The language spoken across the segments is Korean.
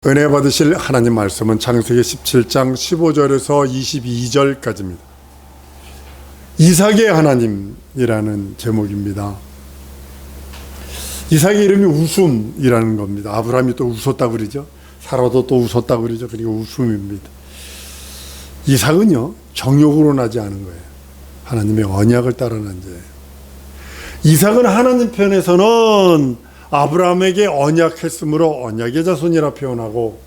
은혜 받으실 하나님 말씀은 창세기 17장 15절에서 22절까지입니다. 이삭의 하나님이라는 제목입니다. 이삭의 이름이 웃음이라는 겁니다. 아브라함이 또 웃었다고 그러죠. 사라도 또 웃었다고 그러죠. 그러니까 웃음입니다. 이삭은요, 정욕으로 나지 않은 거예요. 하나님의 언약을 따라 난 자예요. 이삭은 하나님 편에서는 아브라함에게 언약했으므로 언약의 자손이라 표현하고,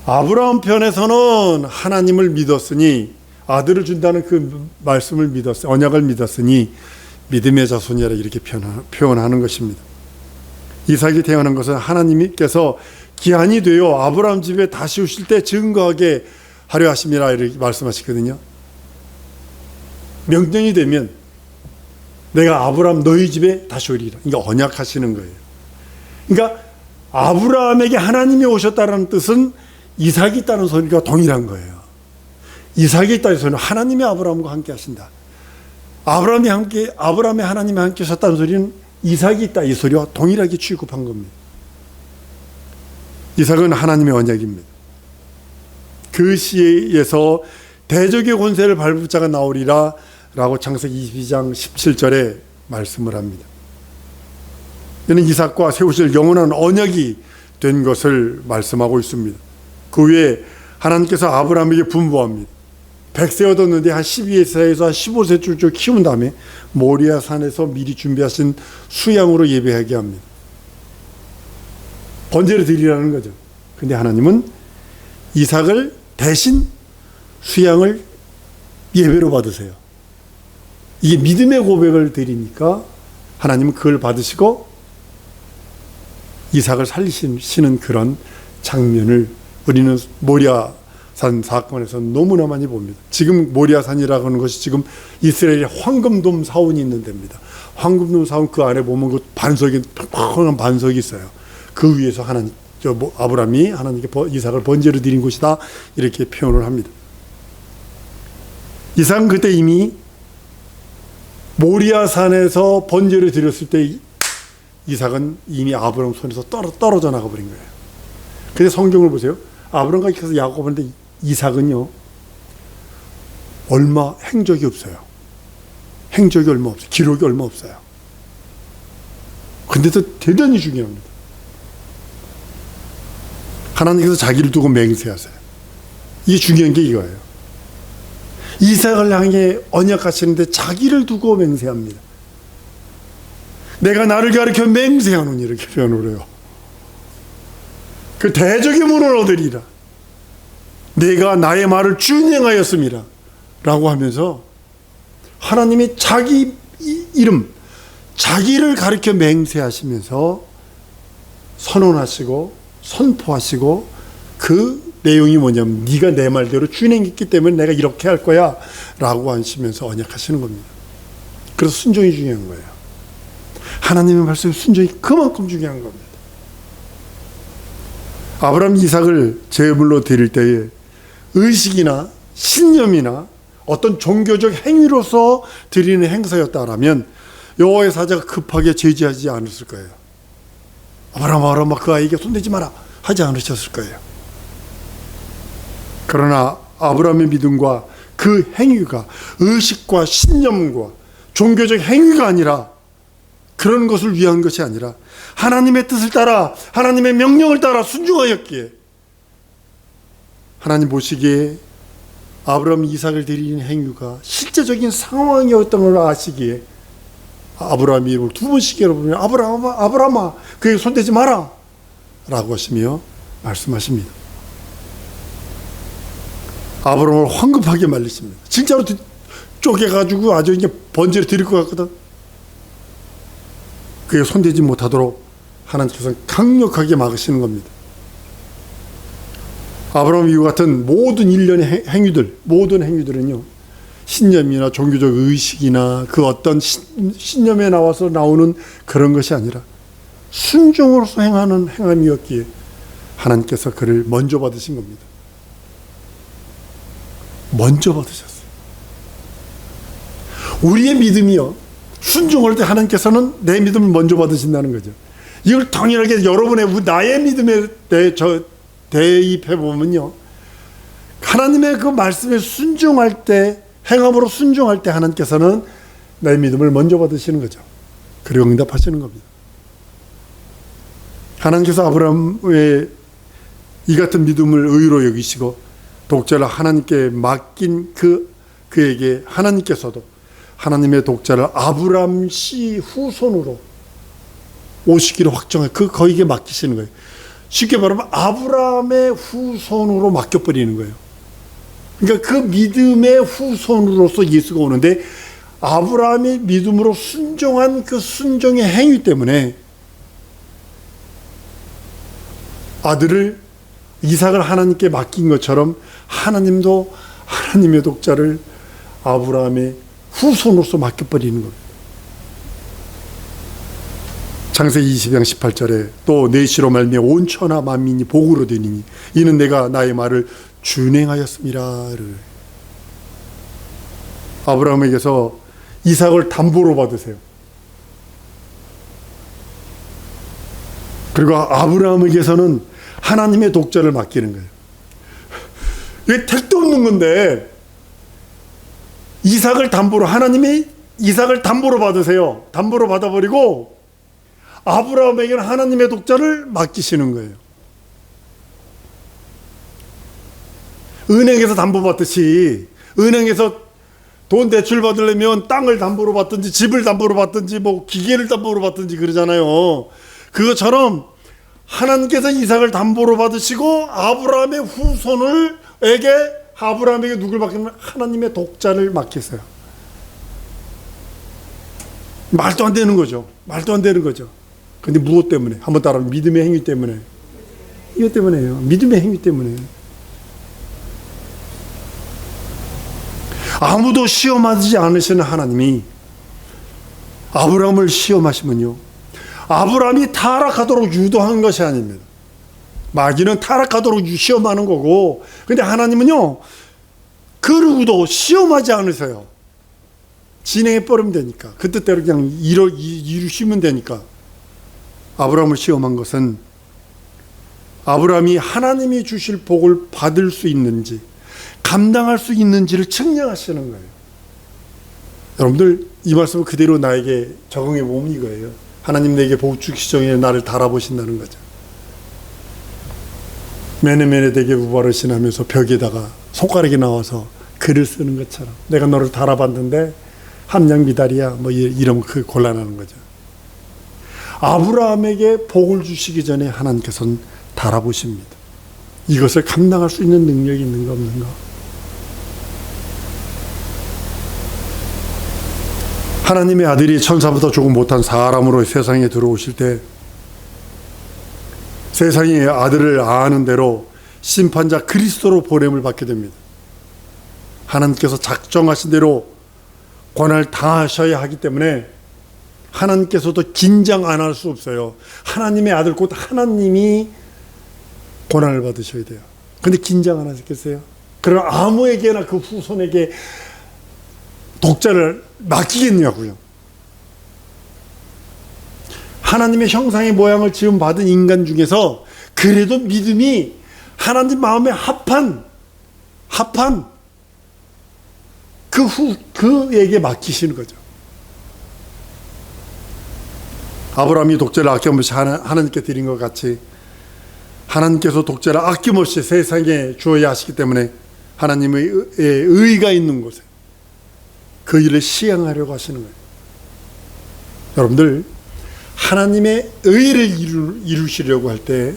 아브라함 편에서는 하나님을 믿었으니, 아들을 준다는 그 말씀을 믿었으니, 언약을 믿었으니 믿음의 자손이라 이렇게 표현하는 것입니다. 이삭이 태어난 것은 하나님께서 기한이 되어 아브라함 집에 다시 오실 때 증거하게 하려 하심이라 이렇게 말씀하시거든요. 명령이 되면 내가 아브라함 너희 집에 다시 오리라. 그러니까 언약하시는 거예요. 그러니까 아브라함에게 하나님이 오셨다는 뜻은 이삭이 있다는 소리가 동일한 거예요. 이삭이 있다는 소리는 하나님이 아브라함과 함께 하신다. 아브라함이 하나님이 함께 하셨다는 소리는 이삭이 있다 이 소리와 동일하게 취급한 겁니다. 이삭은 하나님의 언약입니다. 그 시에서 대적의 권세를 밟을 자가 나오리라 라고 창세기 22장 17절에 말씀을 합니다. 이는 이삭과 세우실 영원한 언약이 된 것을 말씀하고 있습니다. 그 후에 하나님께서 아브라함에게 분부합니다. 100세 얻었는데 한 12세에서 한 15세쯤 키운 다음에 모리아 산에서 미리 준비하신 수양으로 예배하게 합니다. 번제를 드리라는 거죠. 근데 하나님은 이삭을 대신 수양을 예배로 받으세요. 이게 믿음의 고백을 드리니까 하나님은 그걸 받으시고 이삭을 살리시는 그런 장면을 우리는 모리아산 사건에서 너무나 많이 봅니다. 지금 모리아산이라고 하는 것이 지금 이스라엘의 황금돔 사원이 있는 데입니다. 황금돔 사원 그 안에 보면 그 반석이, 펑펑한 반석이 있어요. 그 위에서 아브라함이 하나님께 이삭을 번제로 드린 곳이다 이렇게 표현을 합니다. 이삭은 그때 이미 모리아산에서 번제를 드렸을 때 이삭은 이미 아브라함 손에서 떨어져 나가 버린 거예요. 근데 성경을 보세요. 아브라함과 계속 야곱하는데 이삭은요 얼마 행적이 없어요. 행적이 얼마 없어요. 기록이 얼마 없어요. 근데도 대단히 중요합니다. 하나님께서 자기를 두고 맹세하세요. 이게 중요한 게 이거예요. 이삭을 향해 언약하시는데 자기를 두고 맹세합니다. 내가 나를 가리켜 맹세하노니 이렇게 표현을 해요. 그 대적의 문을 얻으리라. 내가 나의 말을 준행하였음이라 라고 하면서 하나님이 자기 이름, 자기를 가리켜 맹세하시면서 선언하시고 선포하시고 그 내용이 뭐냐면 네가 내 말대로 준행했기 때문에 내가 이렇게 할 거야 라고 하시면서 언약하시는 겁니다. 그래서 순종이 중요한 거예요. 하나님의 말씀에 순종이 그만큼 중요한 겁니다. 아브라함 이삭을 제물로 드릴 때에 의식이나 신념이나 어떤 종교적 행위로서 드리는 행사였다라면 여호와의 사자가 급하게 제지하지 않았을 거예요. 아브라함아 그 아이에게 손대지 마라 하지 않으셨을 거예요. 그러나 아브라함의 믿음과 그 행위가 의식과 신념과 종교적 행위가 아니라 그런 것을 위한 것이 아니라 하나님의 뜻을 따라 하나님의 명령을 따라 순종하였기에 하나님 보시기에 아브라함 이삭을 드리는 행위가 실제적인 상황이었던 걸 아시기에 아브라함 이름을 두 번씩 여러분이 아브라함아 그에게 손대지 마라 라고 하시며 말씀하십니다. 아브라함을 황급하게 말리십니다. 진짜로 쪼개가지고 아주 이제 번제를 드릴 것 같거든. 그에 손대지 못하도록 하나님께서 강력하게 막으시는 겁니다. 아브라함 이후 같은 모든 일련의 행위들, 모든 행위들은요, 신념이나 종교적 의식이나 그 어떤 신념에 나와서 나오는 그런 것이 아니라 순종으로서 행하는 행함이었기에 하나님께서 그를 먼저 받으신 겁니다. 먼저 받으셨어요. 우리의 믿음이요, 순종할 때 하나님께서는 내 믿음을 먼저 받으신다는 거죠. 이걸 당연하게 여러분의 나의 믿음에 대입해 보면요, 하나님의 그 말씀에 순종할 때, 행함으로 순종할 때 하나님께서는 나의 믿음을 먼저 받으시는 거죠. 그리고 응답하시는 겁니다. 하나님께서 아브라함의 이 같은 믿음을 의로 여기시고 독자를 하나님께 맡긴 그에게 하나님께서도 하나님의 독자를 아브라함 씨 후손으로 오시기를 확정해 거기에 맡기시는 거예요. 쉽게 말하면 아브라함의 후손으로 맡겨버리는 거예요. 그러니까 그 믿음의 후손으로서 예수가 오는데, 아브라함이 믿음으로 순종한 그 순종의 행위 때문에 아들을 이삭을 하나님께 맡긴 것처럼 하나님도 하나님의 독자를 아브라함의 후손으로서 맡겨버리는 겁니다. 창세기 20장 18절에 또 내 씨로 말미암아 온 천하 만민이 복으로 되니니 이는 내가 나의 말을 준행하였음이라. 아브라함에게서 이삭을 담보로 받으세요. 그리고 아브라함에게서는 하나님의 독자를 맡기는 거예요. 이게 택도 없는 건데, 이삭을 담보로, 하나님이 이삭을 담보로 받으세요. 담보로 받아버리고 아브라함에게는 하나님의 독자를 맡기시는 거예요. 은행에서 담보 받듯이, 은행에서 돈 대출 받으려면 땅을 담보로 받든지 집을 담보로 받든지 뭐 기계를 담보로 받든지 그러잖아요. 그것처럼 하나님께서 이삭을 담보로 받으시고 아브라함의 아브라함에게 누굴 맡기면 하나님의 독자를 맡기세요. 말도 안 되는 거죠. 말도 안 되는 거죠. 근데 무엇 때문에? 한번 따라, 믿음의 행위 때문에. 이것 때문에요. 믿음의 행위 때문에. 아무도 시험하지 않으시는 하나님이 아브라함을 시험하시면요, 아브라함이 타락하도록 유도한 것이 아닙니다. 마귀는 타락하도록 시험하는 거고, 근데 하나님은요, 그 누구도 시험하지 않으세요. 진행해 버리면 되니까, 그 뜻대로 그냥 이루시면 되니까. 아브라함을 시험한 것은 아브라함이 하나님이 주실 복을 받을 수 있는지, 감당할 수 있는지를 측량하시는 거예요. 여러분들, 이 말씀을 그대로 나에게 적용해 보면 이거예요. 하나님 내게 복 주시기 전에 나를 달아보신다는 거죠. 매네매네 되게 우바르시나면서 벽에다가 손가락이 나와서 글을 쓰는 것처럼, 내가 너를 달아봤는데 함량 미달이야, 뭐 이러면 그 곤란하는 거죠. 아브라함에게 복을 주시기 전에 하나님께서는 달아보십니다. 이것을 감당할 수 있는 능력이 있는가 없는가. 하나님의 아들이 천사보다 조금 못한 사람으로 세상에 들어오실 때, 세상이 아들을 아는 대로 심판자 그리스도로 보냄을 받게 됩니다. 하나님께서 작정하신 대로 고난을 당하셔야 하기 때문에 하나님께서도 긴장 안 할 수 없어요. 하나님의 아들 곧 하나님이 고난을 받으셔야 돼요. 근데 긴장 안 하셨겠어요? 그럼 아무에게나 그 후손에게 독자를 맡기겠냐고요. 하나님의 형상의 모양을 지음 받은 인간 중에서 그래도 믿음이 하나님 마음에 합한 그에게 맡기시는 거죠. 아브라함이 독자를 아낌없이 하나님께 드린 것 같이 하나님께서 독자를 아낌없이 세상에 주어야 하시기 때문에 하나님의 의가 있는 곳에 그 일을 시행하려고 하시는 거예요. 여러분들, 하나님의 의를 이루시려고 할 때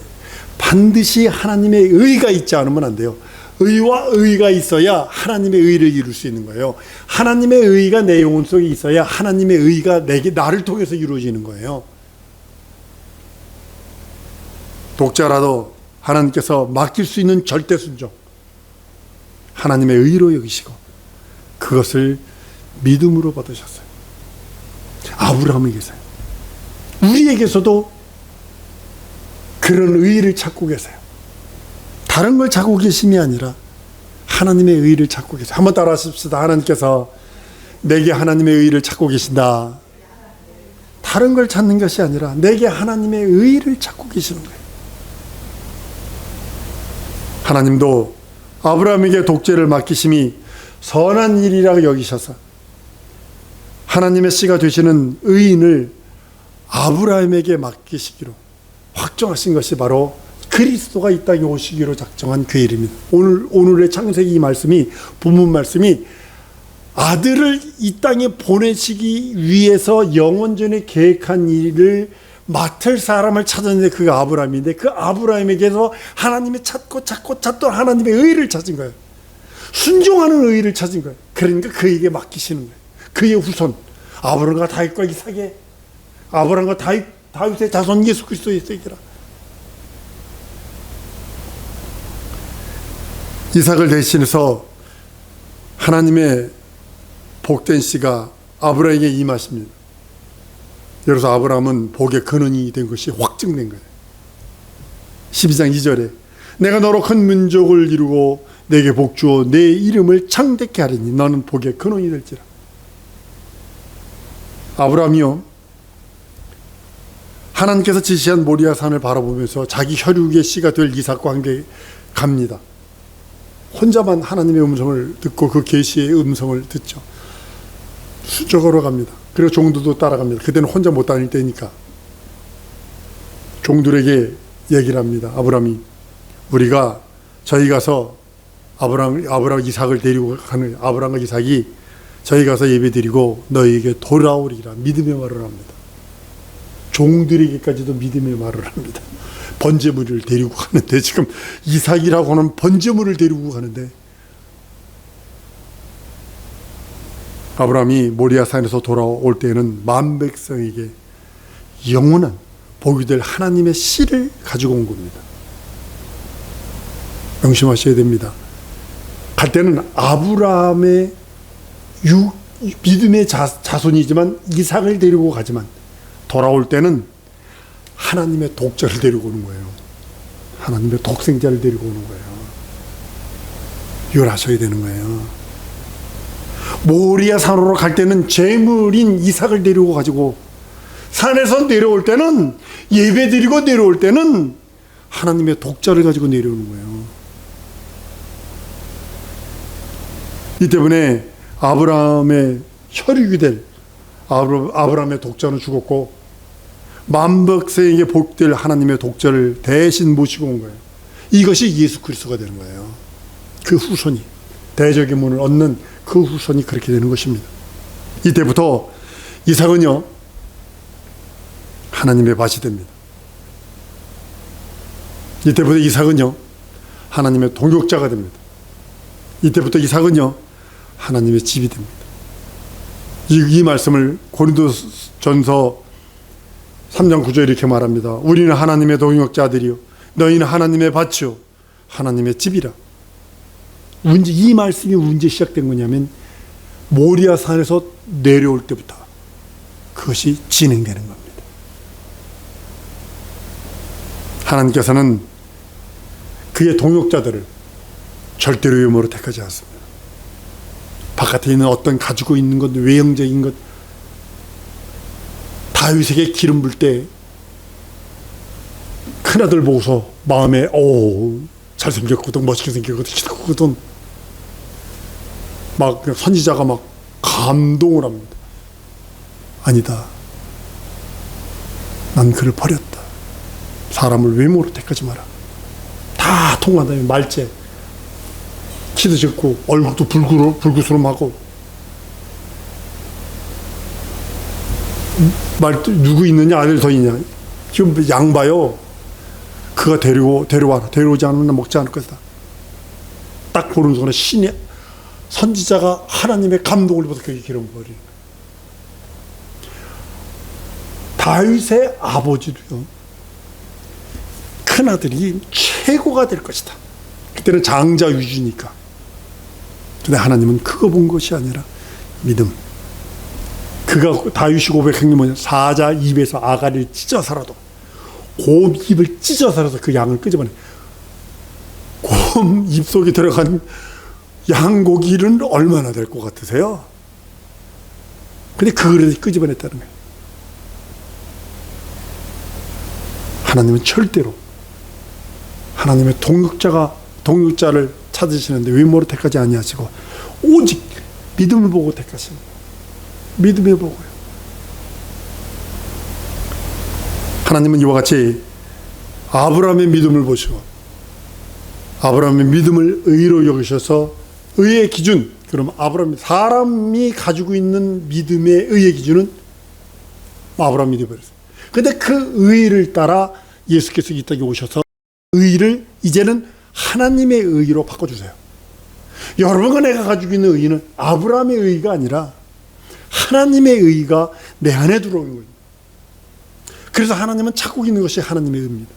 반드시 하나님의 의가 있지 않으면 안 돼요. 의와 의가 있어야 하나님의 의를 이룰 수 있는 거예요. 하나님의 의가 내 영혼 속에 있어야 하나님의 의가 나를 통해서 이루어지는 거예요. 독자라도 하나님께서 맡길 수 있는 절대 순종, 하나님의 의로 여기시고 그것을 믿음으로 받으셨어요. 아브라함에게서요. 우리에게서도 그런 의를 찾고 계세요. 다른 걸 찾고 계심이 아니라 하나님의 의를 찾고 계세요. 한번 따라 하십시다. 하나님께서 내게 하나님의 의를 찾고 계신다. 다른 걸 찾는 것이 아니라 내게 하나님의 의를 찾고 계시는 거예요. 하나님도 아브라함에게 독재를 맡기심이 선한 일이라고 여기셔서 하나님의 씨가 되시는 의인을 아브라함에게 맡기시기로 확정하신 것이 바로 그리스도가 이 땅에 오시기로 작정한 그 일입니다. 오늘의 창세기 말씀이, 본문 말씀이 아들을 이 땅에 보내시기 위해서 영원전에 계획한 일을 맡을 사람을 찾았는데 그가 아브라함인데, 그 아브라함에게서 하나님이 찾던 하나님의 의를 찾은 거예요. 순종하는 의를 찾은 거예요. 그러니까 그에게 맡기시는 거예요. 그의 후손 아브라함과 다윗과 이삭의, 아브라함과 다윗의 자손 예수 그리스도의 세계라. 이삭을 대신해서 하나님의 복된 씨가 아브라함에게 임하십니다. 그래서 아브라함은 복의 근원이 된 것이 확증된 거예요. 12장 2절에 내가 너로 큰 민족을 이루고 내게 복 주어 내 이름을 창대케 하리니 너는 복의 근원이 될지라. 아브라함이요, 하나님께서 지시한 모리아 산을 바라보면서 자기 혈육의 씨가 될 이삭과 함께 갑니다. 혼자만 하나님의 음성을 듣고 그 계시의 음성을 듣죠. 수적으로 갑니다. 그리고 종들도 따라갑니다. 그때는 혼자 못 다닐 때니까 종들에게 얘기를 합니다. 우리가 저희 가서 아브라함 이삭을 데리고 가는, 아브라함과 이삭이 저희 가서 예배드리고 너희에게 돌아오리라 믿음의 말을 합니다. 종들에게까지도 믿음의 말을 합니다. 번제물을 데리고 가는데, 지금 이삭이라고 하는 번제물을 데리고 가는데, 아브라함이 모리아 산에서 돌아올 때에는 만 백성에게 영원한 복이 될 하나님의 씨를 가지고 온 겁니다. 명심하셔야 됩니다. 갈 때는 아브라함의 믿음의 자손이지만 이삭을 데리고 가지만, 돌아올 때는 하나님의 독자를 데리고 오는 거예요. 하나님의 독생자를 데리고 오는 거예요. 이걸 하셔야 되는 거예요. 모리아 산으로 갈 때는 제물인 이삭을 데리고 가지고, 산에서 내려올 때는, 예배 드리고 내려올 때는 하나님의 독자를 가지고 내려오는 거예요. 이 때문에 아브라함의 혈육이 될 아브라함의 독자는 죽었고, 만백성에게 복될 하나님의 독자를 대신 모시고 온 거예요. 이것이 예수 그리스도가 되는 거예요. 그 후손이, 대적의 문을 얻는 그 후손이 그렇게 되는 것입니다. 이때부터 이삭은요, 하나님의 밭이 됩니다. 이때부터 이삭은요, 하나님의 동역자가 됩니다. 이때부터 이삭은요, 하나님의 집이 됩니다. 이 말씀을 고린도전서 3장 9절에 이렇게 말합니다. 우리는 하나님의 동역자들이요 너희는 하나님의 밭이요 하나님의 집이라. 이 말씀이 언제 시작된 거냐면 모리아 산에서 내려올 때부터 그것이 진행되는 겁니다. 하나님께서는 그의 동역자들을 절대로 외모로 택하지 않습니다. 바깥에 있는 어떤 가지고 있는 것, 외형적인 것, 다윗에게 기름 불 때 큰아들 보고서 마음에 잘생겼거든, 멋있게 생겼거든, 기특거든, 막 그냥 선지자가 막 감동을 합니다. 아니다, 난 그를 버렸다. 사람을 외모로 택하지 마라. 다 통한 다음에 말째, 키도 작고 얼굴도 불구스름하고, 누구 있느냐, 아들 더 있냐, 지금 양 봐요. 그가 데려와라. 데려오지 않으면 나 먹지 않을 것이다. 딱 보는 순간에 신의 선지자가 하나님의 감동을 받아서 그에게 기름 부어버리는 거예요. 다윗의 아버지도요, 큰아들이 최고가 될 것이다. 그때는 장자 위주니까. 근데 하나님은 그거 본 것이 아니라 믿음. 그가 다윗이 고백한 게 뭐냐, 사자 입에서 아가리를 찢어서라도, 곰 입을 찢어서라도 그 양을 끄집어내. 곰 입속에 들어간 양고기는 얼마나 될 것 같으세요? 근데 그거를 끄집어냈다는 거예요. 하나님은 절대로 하나님의 동역자를 찾으시는데 외모로 택하지 아니하시고 오직 믿음을 보고 택하시는 거예요. 믿음을 보고요. 하나님은 이와 같이 아브라함의 믿음을 보시고 아브라함의 믿음을 의로 여기셔서 의의 기준, 그럼 아브라함 사람이 가지고 있는 믿음의 의의 기준은 아브라함이 되어버렸어요. 근데 그 의를 따라 예수께서 이 땅에 오셔서 의를 이제는 하나님의 의로 바꿔주세요. 여러분과 내가 가지고 있는 의는 아브라함의 의가 아니라 하나님의 의가 내 안에 들어오는 거예요. 그래서 하나님은 찾고 있는 것이 하나님의 의입니다.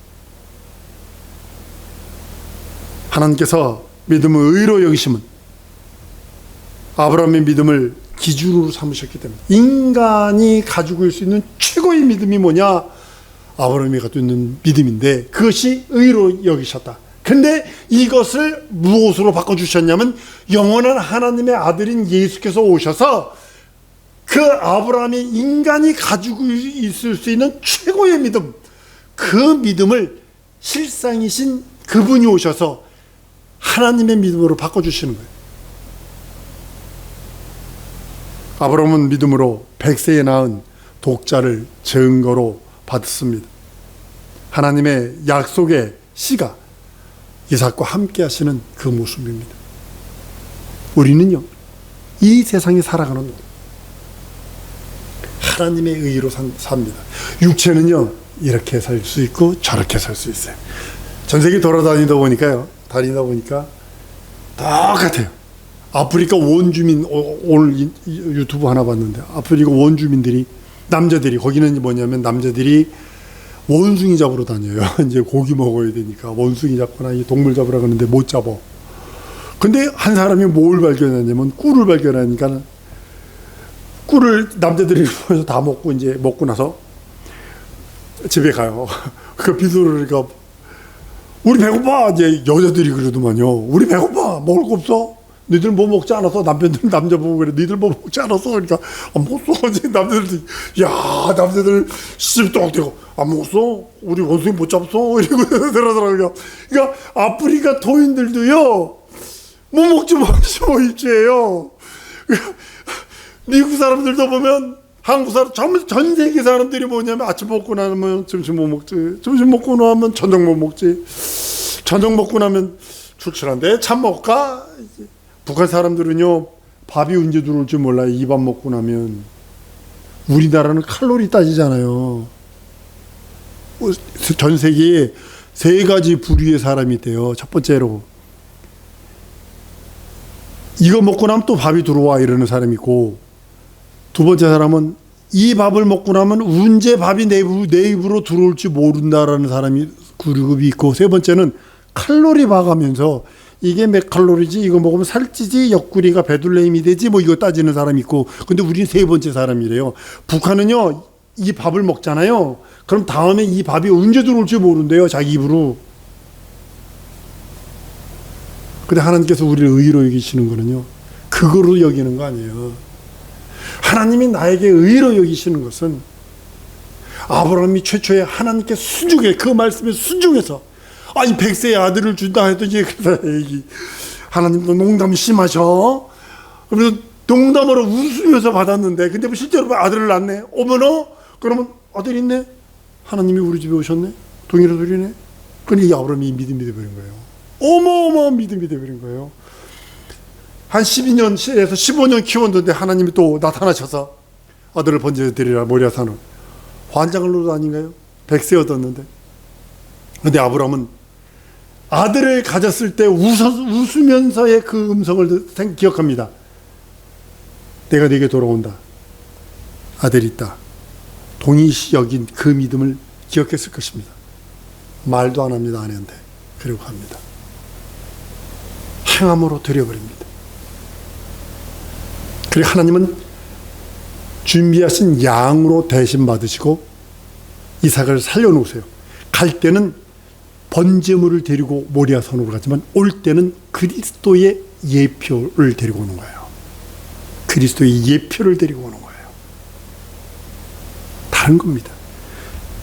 하나님께서 믿음을 의로 여기심은 아브라함의 믿음을 기준으로 삼으셨기 때문에 인간이 가지고 있을 수 있는 최고의 믿음이 뭐냐? 아브라함이 가지고 있는 믿음인데 그것이 의로 여기셨다. 근데 이것을 무엇으로 바꿔주셨냐면 영원한 하나님의 아들인 예수께서 오셔서 그 아브라함이 인간이 가지고 있을 수 있는 최고의 믿음, 그 믿음을 실상이신 그분이 오셔서 하나님의 믿음으로 바꿔주시는 거예요. 아브라함은 믿음으로 100세에 낳은 독자를 증거로 받았습니다. 하나님의 약속의 씨가 이삭과 함께 하시는 그 모습입니다. 우리는요, 이 세상에 살아가는 하나님의 의로 삽니다. 육체는요, 이렇게 살 수 있고 저렇게 살 수 있어요. 전 세계 다니다 보니까 똑같아요. 아프리카 원주민, 오늘 유튜브 하나 봤는데 아프리카 원주민들이 남자들이 거기는 뭐냐면 남자들이 원숭이 잡으러 다녀요. 이제 고기 먹어야 되니까 원숭이 잡거나 동물 잡으러 가는데 못 잡아. 근데 한 사람이 뭘 발견했냐면 꿀을 발견하니까 꿀을 남자들이 다 먹고 이제 먹고 나서 집에 가요. 그 비서르니까 우리 배고파. 이제 여자들이 그러더만요. 우리 배고파. 먹을 거 없어? 니들 뭐 먹지 않았어? 남편들 남자 보고 그래. 니들 뭐 먹지 않았어? 그러니까 안 먹었어. 이제 남자들 야 남자들 씹떡대고 안 먹었어? 우리 원숭이 못 잡았어? 이러고 그러더라고요. 그러니까 아프리카 토인들도요 뭐 먹지 마시고 입지예요. 미국 사람들도 보면 한국 사람 전 세계 사람들이 뭐냐면 아침 먹고 나면 점심 못 먹지. 점심 먹고 나면 저녁 못 먹지. 저녁 먹고 나면 출출한데 참 먹을까? 북한 사람들은요 밥이 언제 들어올지 몰라요. 이 밥 먹고 나면. 우리나라는 칼로리 따지잖아요. 전 세계에 3가지 부류의 사람이 있대요. 첫 번째로 이거 먹고 나면 또 밥이 들어와 이러는 사람이 있고, 두 번째 사람은 이 밥을 먹고 나면 언제 밥이 내 입으로 들어올지 모른다라는 사람이 그룹이 있고, 세 번째는 칼로리 봐가면서 이게 몇 칼로리지, 이거 먹으면 살찌지, 옆구리가 배둘레임이 되지, 뭐 이거 따지는 사람이 있고, 근데 우리는 세 번째 사람이래요. 북한은요 이 밥을 먹잖아요. 그럼 다음에 이 밥이 언제 들어올지 모른대요, 자기 입으로. 근데 하나님께서 우리를 의로 여기시는 거는요 그거로 여기는 거 아니에요. 하나님이 나에게 의로 여기시는 것은 아브라함이 최초에 하나님께 순종해, 그 말씀에 순종해서 아니 100세의 아들을 준다 했더니 하나님도 농담이 심하셔. 그래서 농담으로 웃으면서 받았는데 근데 뭐 실제로 아들을 낳네. 어머나 그러면 아들 있네. 하나님이 우리 집에 오셨네. 동일한 소리네. 그러니 이 아브라함이 믿음이 되어버린 거예요. 어마어마한 믿음이 되어버린 거예요. 한 12년에서 15년 키웠는데 하나님이 또 나타나셔서 아들을 번제드리라 모리아산으로. 환장을 놓은 아닌가요? 100세 얻었는데. 근데 아브라함은 아들을 가졌을 때 웃으면서의 그 음성을 기억합니다. 내가 네게 돌아온다. 아들이 있다. 동일시 여긴 그 믿음을 기억했을 것입니다. 말도 안 합니다. 아내한테. 그리고 합니다. 행함으로 드려버립니다. 그리고 하나님은 준비하신 양으로 대신 받으시고 이삭을 살려놓으세요. 갈 때는 번제물을 데리고 모리아산으로 가지만 올 때는 그리스도의 예표를 데리고 오는 거예요. 그리스도의 예표를 데리고 오는 거예요. 다른 겁니다.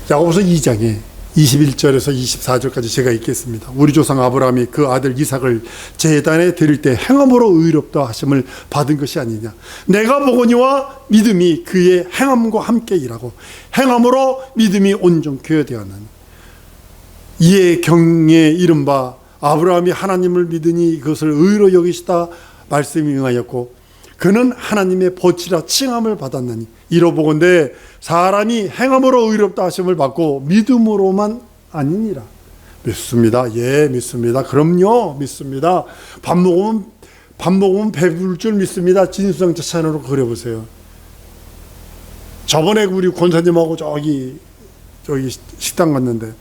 야고보서 2장에 21절에서 24절까지 제가 읽겠습니다. 우리 조상 아브라함이 그 아들 이삭을 제단에 드릴 때 행함으로 의롭다 하심을 받은 것이 아니냐. 내가 보거니와 믿음이 그의 행함과 함께 일하고 행함으로 믿음이 온전케 되었나니. 이에 경에 이른바 아브라함이 하나님을 믿으니 그것을 의로 여기시다 말씀이 응하였고 그는 하나님의 벗이라 칭함을 받았나니. 이로보건대 사람이 행함으로 의롭다 하심을 받고 믿음으로만 아니니라. 믿습니다. 예, 믿습니다. 그럼요, 믿습니다. 밥 먹으면 배부를 줄 믿습니다. 진수성자 찬으로 그려보세요. 저번에 우리 권사님하고 저기 식당 갔는데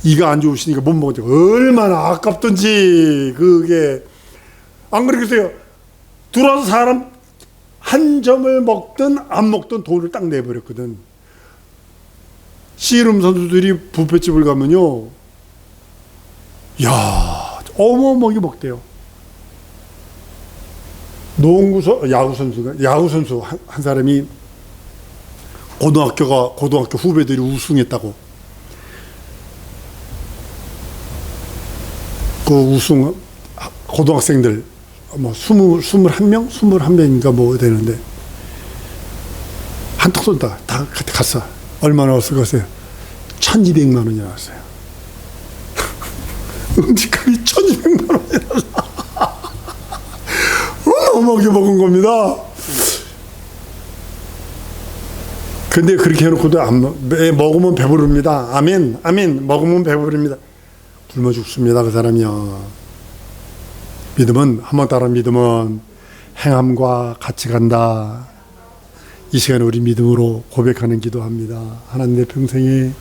이가 안 좋으시니까 못 먹었죠. 얼마나 아깝던지. 그게 안 그러겠어요? 들어와서 사람 한 점을 먹든 안 먹든 돈을 딱 내버렸거든. 씨름 선수들이 뷔페집을 가면요, 야, 어마어마하게 먹대요. 야구 선수 한 사람이 고등학교 후배들이 우승했다고. 그 우승 고등학생들 뭐 21명인가 뭐 되는데 한턱 쏜다. 다 갔어. 얼마나 왔을 거세요? 1,200만 원이 나왔어요. 음식값이 1,200만 원이 나왔어. 어마어마하게 먹은 겁니다. 근데 그렇게 해놓고도 먹으면 배부릅니다. 아멘, 아멘. 먹으면 배부릅니다. 굶어 죽습니다, 그 사람이요. 믿음은, 한번 따라 믿음은 행함과 같이 간다. 이 시간에 우리 믿음으로 고백하는 기도합니다. 하나님, 내 평생에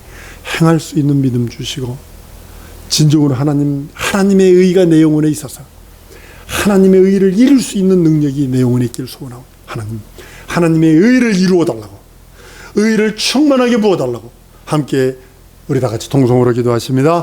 행할 수 있는 믿음 주시고 진정으로 하나님의 의가 내 영혼에 있어서 하나님의 의를 이룰 수 있는 능력이 내 영혼에 있기를 소원하고, 하나님의 의를 이루어 달라고, 의를 충만하게 부어 달라고 함께 우리 다 같이 동성으로 기도하십니다.